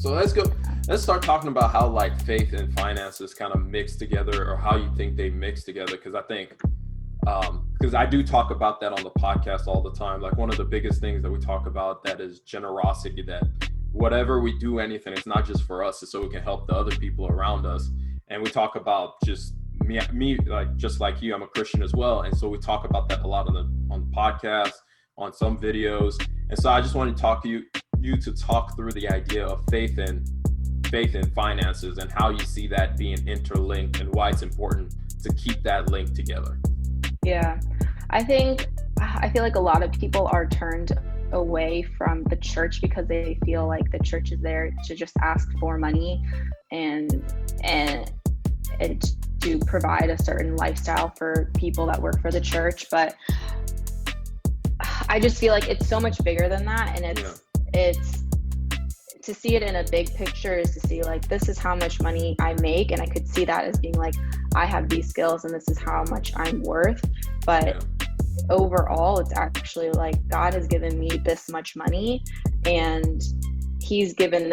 So let's start talking about how like faith and finances kind of mix together, or how you think they mix together. Because I think, because I do talk about that on the podcast all the time. Like one of the biggest things that we talk about, that is generosity, that whatever we do, anything, it's not just for us, it's so we can help the other people around us. And we talk about just me, like just like you, I'm a Christian as well. And so we talk about that a lot on the podcast, on some videos. And so I just want to talk to you to talk through the idea of faith and finances, and how you see that being interlinked, and why it's important to keep that link together. Yeah, I feel like a lot of people are turned away from the church because they feel like the church is there to just ask for money and to provide a certain lifestyle for people that work for the church. But I just feel like it's so much bigger than that, and it's to see it in a big picture is to see like, this is how much money I make, and I could see that as being like, I have these skills and this is how much I'm worth. But overall, it's actually like, God has given me this much money, and he's given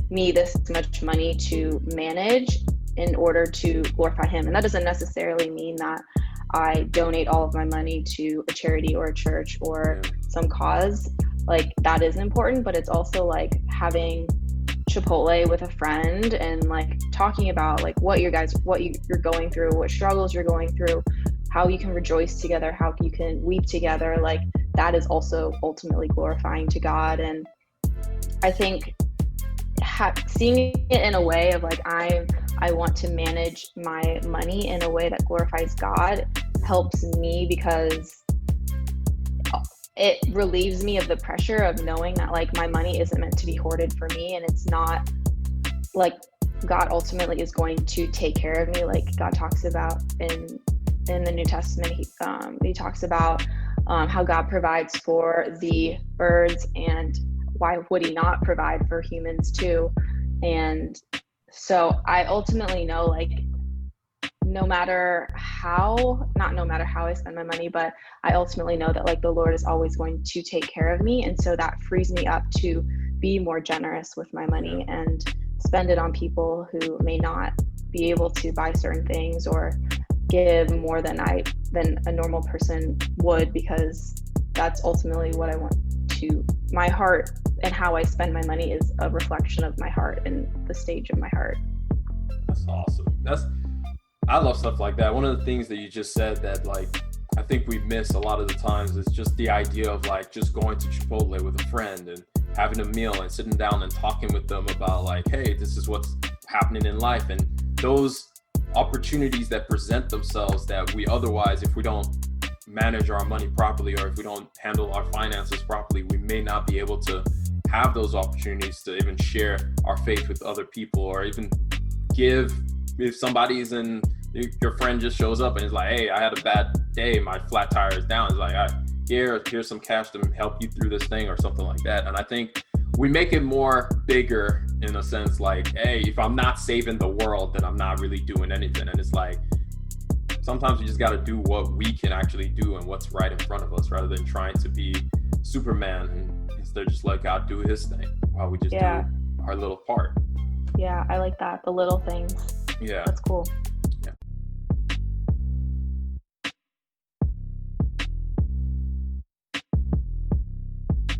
me this much money to manage in order to glorify him. And that doesn't necessarily mean that I donate all of my money to a charity or a church or some cause. Like, that is important, but it's also like having Chipotle with a friend and like talking about like what you're going through, what struggles you're going through, how you can rejoice together, how you can weep together. Like, that is also ultimately glorifying to God. And I think seeing it in a way of like, I want to manage my money in a way that glorifies God helps me, because it relieves me of the pressure of knowing that like my money isn't meant to be hoarded for me, and it's not like, God ultimately is going to take care of me. Like God talks about in the New Testament, he talks about how God provides for the birds, and why would he not provide for humans too? And so I ultimately know, like, no matter how I spend my money, but I ultimately know that like the Lord is always going to take care of me. And so that frees me up to be more generous with my money and spend it on people who may not be able to buy certain things or give more than a normal person would, because that's ultimately what I want to. My heart and how I spend my money is a reflection of my heart and the stage of my heart. That's awesome. I love stuff like that. One of the things that you just said that like I think we miss a lot of the times is just the idea of like just going to Chipotle with a friend and having a meal and sitting down and talking with them about like, hey, this is what's happening in life. And those opportunities that present themselves that we otherwise, if we don't manage our money properly, or if we don't handle our finances properly, we may not be able to have those opportunities to even share our faith with other people, or even give. If somebody's your friend just shows up and is like, hey, I had a bad day, my flat tire is down, it's like, all right, here's some cash to help you through this thing, or something like that. And I think we make it more bigger in a sense, like, hey, if I'm not saving the world, then I'm not really doing anything. And it's like, sometimes we just got to do what we can actually do and what's right in front of us, rather than trying to be Superman, and instead just let God do his thing while we just do our little part. Yeah, I like that. The little things. Yeah. That's cool.